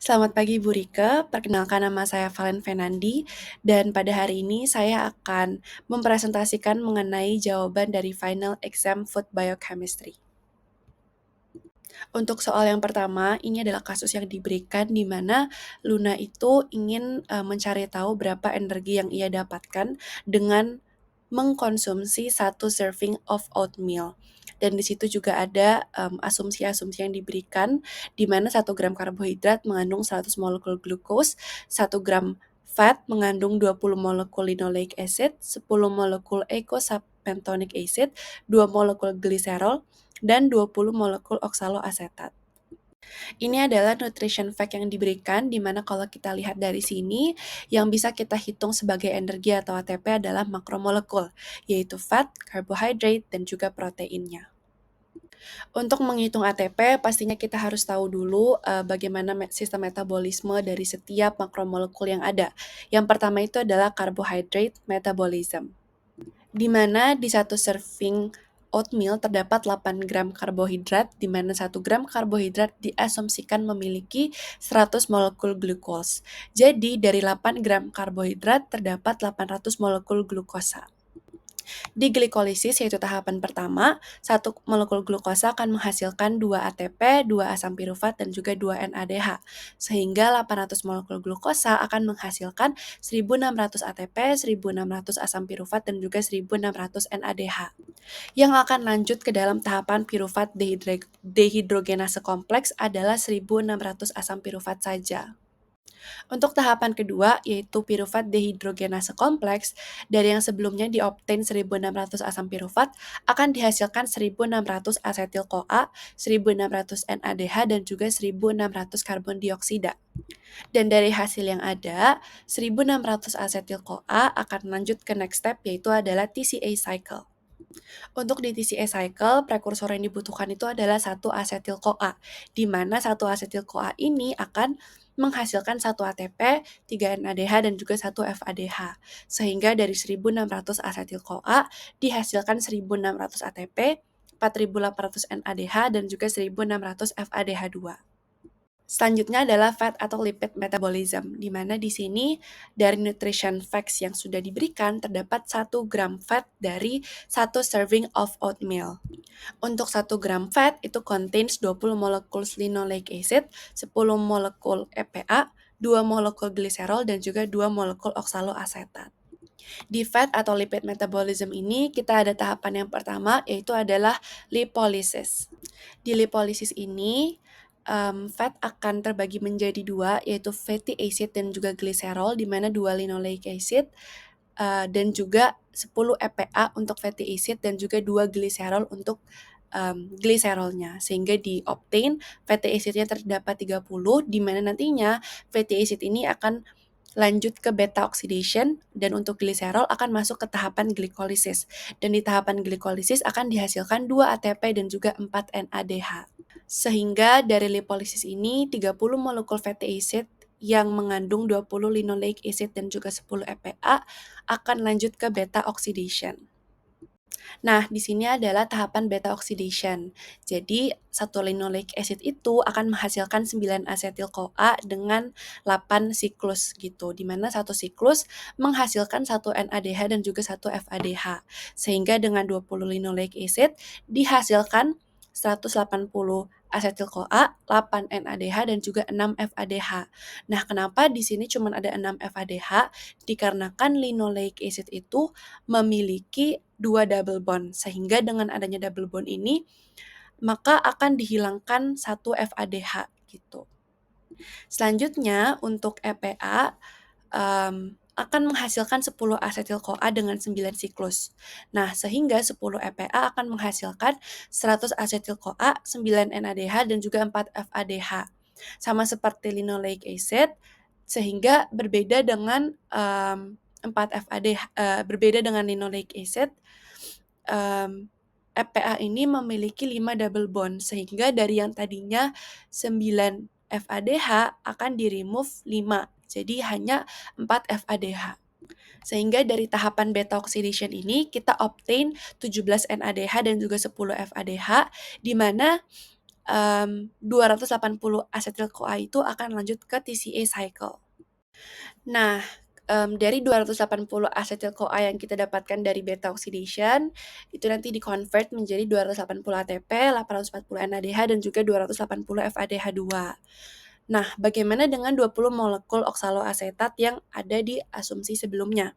Selamat pagi Bu Rike, perkenalkan nama saya Valen Fernandi dan pada hari ini saya akan mempresentasikan mengenai jawaban dari Final Exam Food Biochemistry. Untuk soal yang pertama, ini adalah kasus yang diberikan di mana Luna itu ingin mencari tahu berapa energi yang ia dapatkan dengan mengkonsumsi satu serving of oatmeal. Dan di situ juga ada asumsi-asumsi yang diberikan, di mana 1 gram karbohidrat mengandung 100 molekul glukos, 1 gram fat mengandung 20 molekul linoleic acid, 10 molekul eicosapentonic acid, 2 molekul gliserol, dan 20 molekul oksaloasetat. Ini adalah nutrition fact yang diberikan, di mana kalau kita lihat dari sini, yang bisa kita hitung sebagai energi atau ATP adalah makromolekul, yaitu fat, carbohydrate, dan juga proteinnya. Untuk menghitung ATP, pastinya kita harus tahu dulu bagaimana sistem metabolisme dari setiap makromolekul yang ada. Yang pertama itu adalah carbohydrate metabolism, di mana di satu serving oatmeal terdapat 8 gram karbohidrat, di mana 1 gram karbohidrat diasumsikan memiliki 100 molekul glukos. Jadi, dari 8 gram karbohidrat terdapat 800 molekul glukosa. Di glikolisis, yaitu tahapan pertama, 1 molekul glukosa akan menghasilkan 2 ATP, 2 asam pirufat, dan juga 2 NADH. Sehingga 800 molekul glukosa akan menghasilkan 1600 ATP, 1600 asam pirufat, dan juga 1600 NADH. Yang akan lanjut ke dalam tahapan pirufat dehidrogenase kompleks adalah 1600 asam pirufat saja. Untuk tahapan kedua, yaitu pirufat dehidrogenase kompleks, dari yang sebelumnya diobtain 1600 asam pirufat, akan dihasilkan 1600 asetil-CoA, 1600 NADH, dan juga 1600 karbon dioksida. Dan dari hasil yang ada, 1600 asetil-CoA akan lanjut ke next step, yaitu adalah TCA cycle. Untuk di TCA cycle, prekursor yang dibutuhkan itu adalah 1 asetil-CoA, di mana 1 asetil-CoA ini akan menghasilkan 1 ATP, 3 NADH, dan juga 1 FADH. Sehingga dari 1600 asetil-CoA dihasilkan 1600 ATP, 4800 NADH, dan juga 1600 FADH2. Selanjutnya adalah fat atau lipid metabolism, di mana di sini dari nutrition facts yang sudah diberikan terdapat 1 gram fat dari 1 serving of oatmeal. Untuk 1 gram fat itu contains 20 molekul linoleic acid, 10 molekul EPA, 2 molekul gliserol, dan juga 2 molekul oksaloasetat. Di fat atau lipid metabolism ini kita ada tahapan yang pertama, yaitu adalah lipolisis. Di lipolisis ini, fat akan terbagi menjadi 2, yaitu fatty acid dan juga gliserol, di mana 2 linoleic acid dan juga 10 EPA untuk fatty acid dan juga 2 gliserol untuk gliserolnya, sehingga di-obtain fatty acidnya terdapat 30, di mana nantinya fatty acid ini akan lanjut ke beta oxidation, dan untuk gliserol akan masuk ke tahapan glikolisis. Dan di tahapan glikolisis akan dihasilkan 2 ATP dan juga 4 NADH. Sehingga dari lipolisis ini 30 molekul fatty acid yang mengandung 20 linoleic acid dan juga 10 EPA akan lanjut ke beta oxidation. Nah, di sini adalah tahapan beta oxidation. Jadi, 1 linoleic acid itu akan menghasilkan 9 asetil-CoA dengan 8 siklus gitu, di mana 1 siklus menghasilkan 1 NADH dan juga 1 FADH. Sehingga dengan 20 linoleic acid dihasilkan 180 asetil-CoA, 8 NADH, dan juga 6 FADH. Nah, kenapa di sini cuma ada 6 FADH? Dikarenakan linoleic acid itu memiliki 2 double bond, sehingga dengan adanya double bond ini, maka akan dihilangkan 1 FADH gitu. Selanjutnya, untuk EPA akan menghasilkan 10 asetil-CoA dengan 9 siklus. Nah, sehingga 10 EPA akan menghasilkan 100 asetil-CoA, 9 NADH, dan juga 4 FADH. Sama seperti linoleic acid, sehingga berbeda dengan 4 FADH, berbeda dengan linoleic acid, EPA ini memiliki 5 double bond, sehingga dari yang tadinya 9 FADH akan di-remove 5, jadi hanya 4 FADH. Sehingga dari tahapan beta oxidation ini kita obtain 17 NADH dan juga 10 FADH, di mana 280 asetil-CoA itu akan lanjut ke TCA cycle. Nah, dari 280 asetil-CoA yang kita dapatkan dari beta oxidation, itu nanti di-convert menjadi 280 ATP, 840 NADH, dan juga 280 FADH2. Nah, bagaimana dengan 20 molekul oksaloasetat yang ada di asumsi sebelumnya?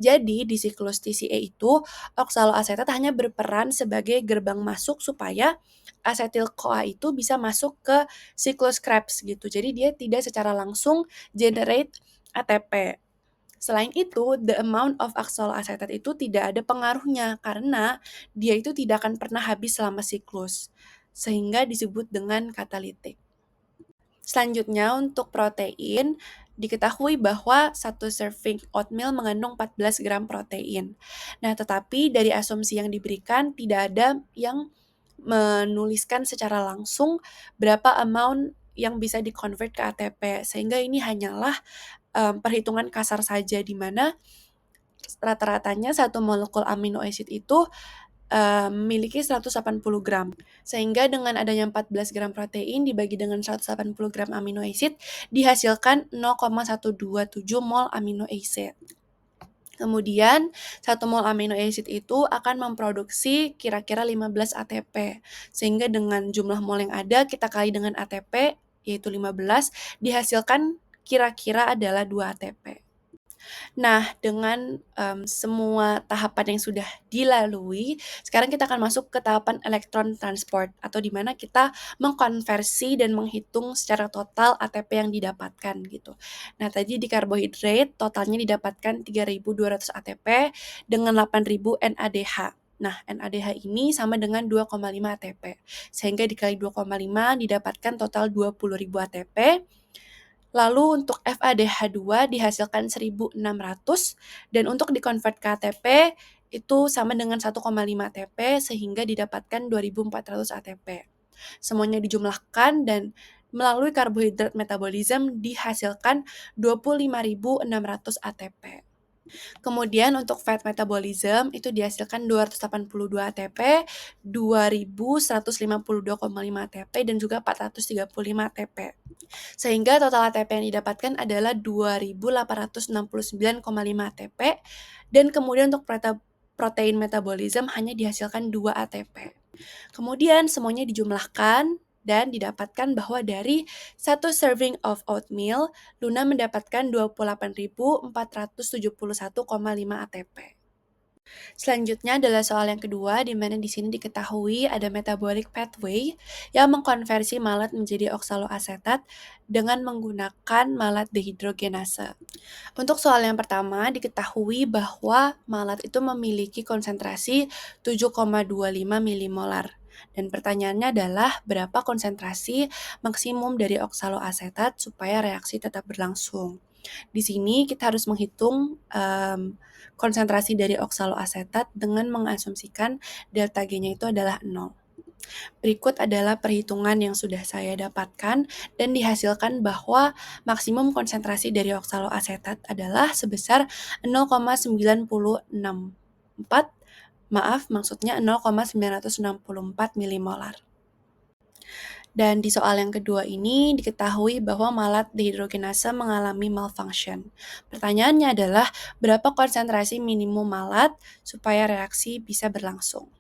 Jadi, di siklus TCA itu, oksaloasetat hanya berperan sebagai gerbang masuk supaya asetil-CoA itu bisa masuk ke siklus Krebs gitu. Jadi, dia tidak secara langsung generate ATP. Selain itu, the amount of oksaloasetat itu tidak ada pengaruhnya karena dia itu tidak akan pernah habis selama siklus, sehingga disebut dengan katalitik. Selanjutnya untuk protein, diketahui bahwa satu serving oatmeal mengandung 14 gram protein. Nah, tetapi dari asumsi yang diberikan tidak ada yang menuliskan secara langsung berapa amount yang bisa di-convert ke ATP, sehingga ini hanyalah perhitungan kasar saja, di mana rata-ratanya satu molekul amino acid itu memiliki 180 gram. Sehingga dengan adanya 14 gram protein dibagi dengan 180 gram amino acid, dihasilkan 0,127 mol amino acid. Kemudian, 1 mol amino acid itu akan memproduksi kira-kira 15 ATP. Sehingga dengan jumlah mol yang ada, kita kali dengan ATP, yaitu 15, dihasilkan kira-kira adalah 2 ATP. Nah, dengan semua tahapan yang sudah dilalui, sekarang kita akan masuk ke tahapan elektron transport, atau di mana kita mengkonversi dan menghitung secara total ATP yang didapatkan gitu. Nah, tadi di karbohidrat totalnya didapatkan 3.200 ATP dengan 8.000 NADH. Nah, NADH ini sama dengan 2,5 ATP. Sehingga dikali 2,5 didapatkan total 20.000 ATP. Lalu untuk FADH2 dihasilkan 1.600 dan untuk di-convert ke ATP itu sama dengan 1,5 ATP sehingga didapatkan 2.400 ATP. Semuanya dijumlahkan dan melalui karbohidrat metabolism dihasilkan 25.600 ATP. Kemudian untuk fat metabolism itu dihasilkan 282 ATP, 2.152,5 ATP, dan juga 435 ATP. Sehingga total ATP yang didapatkan adalah 2.869,5 ATP, dan kemudian untuk protein metabolism hanya dihasilkan 2 ATP. Kemudian semuanya dijumlahkan dan didapatkan bahwa dari satu serving of oatmeal, Luna mendapatkan 28.471,5 ATP. Selanjutnya adalah soal yang kedua, di mana di sini diketahui ada metabolic pathway yang mengkonversi malat menjadi oksaloasetat dengan menggunakan malat dehidrogenase. Untuk soal yang pertama, diketahui bahwa malat itu memiliki konsentrasi 7,25 milimolar. Dan pertanyaannya adalah berapa konsentrasi maksimum dari oksaloasetat supaya reaksi tetap berlangsung. Di sini kita harus menghitung konsentrasi dari oksaloasetat dengan mengasumsikan delta G-nya itu adalah 0. Berikut adalah perhitungan yang sudah saya dapatkan dan dihasilkan bahwa maksimum konsentrasi dari oksaloasetat adalah sebesar 0,964, maksudnya 0,964 milimolar. Dan di soal yang kedua ini diketahui bahwa malat dehidrogenase mengalami malfunction. Pertanyaannya adalah berapa konsentrasi minimum malat supaya reaksi bisa berlangsung.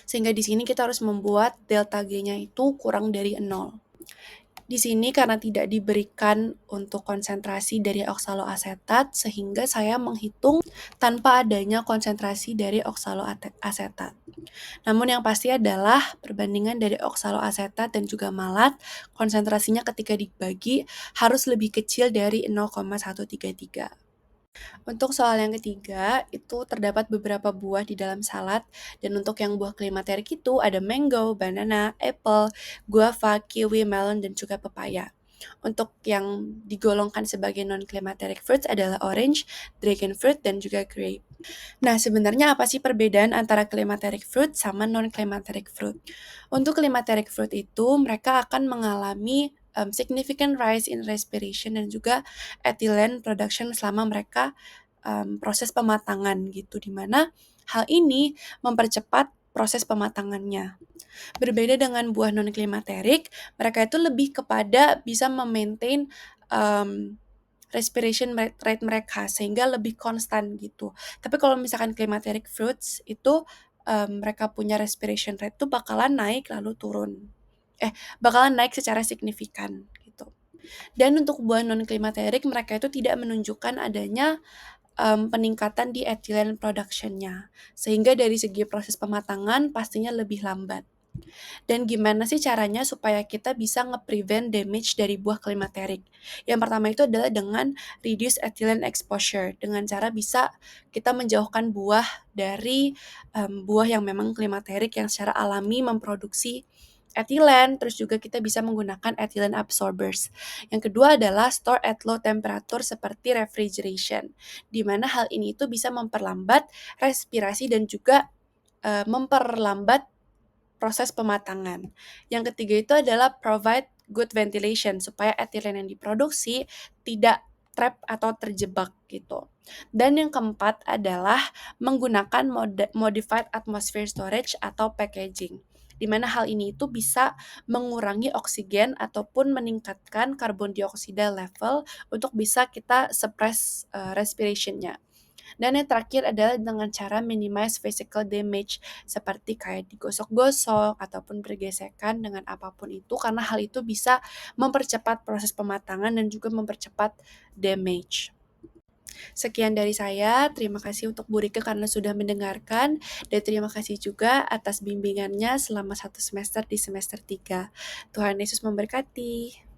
Sehingga di sini kita harus membuat delta G-nya itu kurang dari 0. Di sini karena tidak diberikan untuk konsentrasi dari oksaloasetat, sehingga saya menghitung tanpa adanya konsentrasi dari oksaloasetat. Namun yang pasti adalah perbandingan dari oksaloasetat dan juga malat, konsentrasinya ketika dibagi harus lebih kecil dari 0,133. Untuk soal yang ketiga, itu terdapat beberapa buah di dalam salad, dan untuk yang buah klimaterik itu ada mango, banana, apple, guava, kiwi, melon, dan juga pepaya. Untuk yang digolongkan sebagai non-climateric fruits adalah orange, dragon fruit, dan juga grape. Nah, sebenarnya apa sih perbedaan antara climateric fruit sama non-climateric fruit? Untuk climateric fruit itu, mereka akan mengalami significant rise in respiration dan juga ethylene production selama mereka proses pematangan gitu, dimana hal ini mempercepat proses pematangannya. Berbeda dengan buah non-klimaterik, mereka itu lebih kepada bisa memaintain respiration rate mereka sehingga lebih konstan gitu. Tapi kalau misalkan climateric fruits itu mereka punya respiration rate tuh bakalan naik lalu turun. Bakalan naik secara signifikan gitu. Dan untuk buah non-climateric mereka itu tidak menunjukkan adanya peningkatan di ethylene production-nya. Sehingga dari segi proses pematangan pastinya lebih lambat. Dan gimana sih caranya supaya kita bisa nge-prevent damage dari buah klimaterik? Yang pertama itu adalah dengan reduce ethylene exposure, dengan cara bisa kita menjauhkan buah dari buah yang memang klimaterik yang secara alami memproduksi ethylene, terus juga kita bisa menggunakan ethylene absorbers. Yang kedua adalah store at low temperature seperti refrigeration, di mana hal ini itu bisa memperlambat respirasi dan juga memperlambat proses pematangan. Yang ketiga itu adalah provide good ventilation supaya etilen yang diproduksi tidak trap atau terjebak gitu. Dan yang keempat adalah menggunakan modified atmosphere storage atau packaging, di mana hal ini itu bisa mengurangi oksigen ataupun meningkatkan karbon dioksida level untuk bisa kita suppress respiration-nya. Dan yang terakhir adalah dengan cara minimize physical damage seperti kayak digosok-gosok ataupun bergesekan dengan apapun itu karena hal itu bisa mempercepat proses pematangan dan juga mempercepat damage. Sekian dari saya, terima kasih untuk Bu Rike karena sudah mendengarkan dan terima kasih juga atas bimbingannya selama 1 semester di semester 3. Tuhan Yesus memberkati.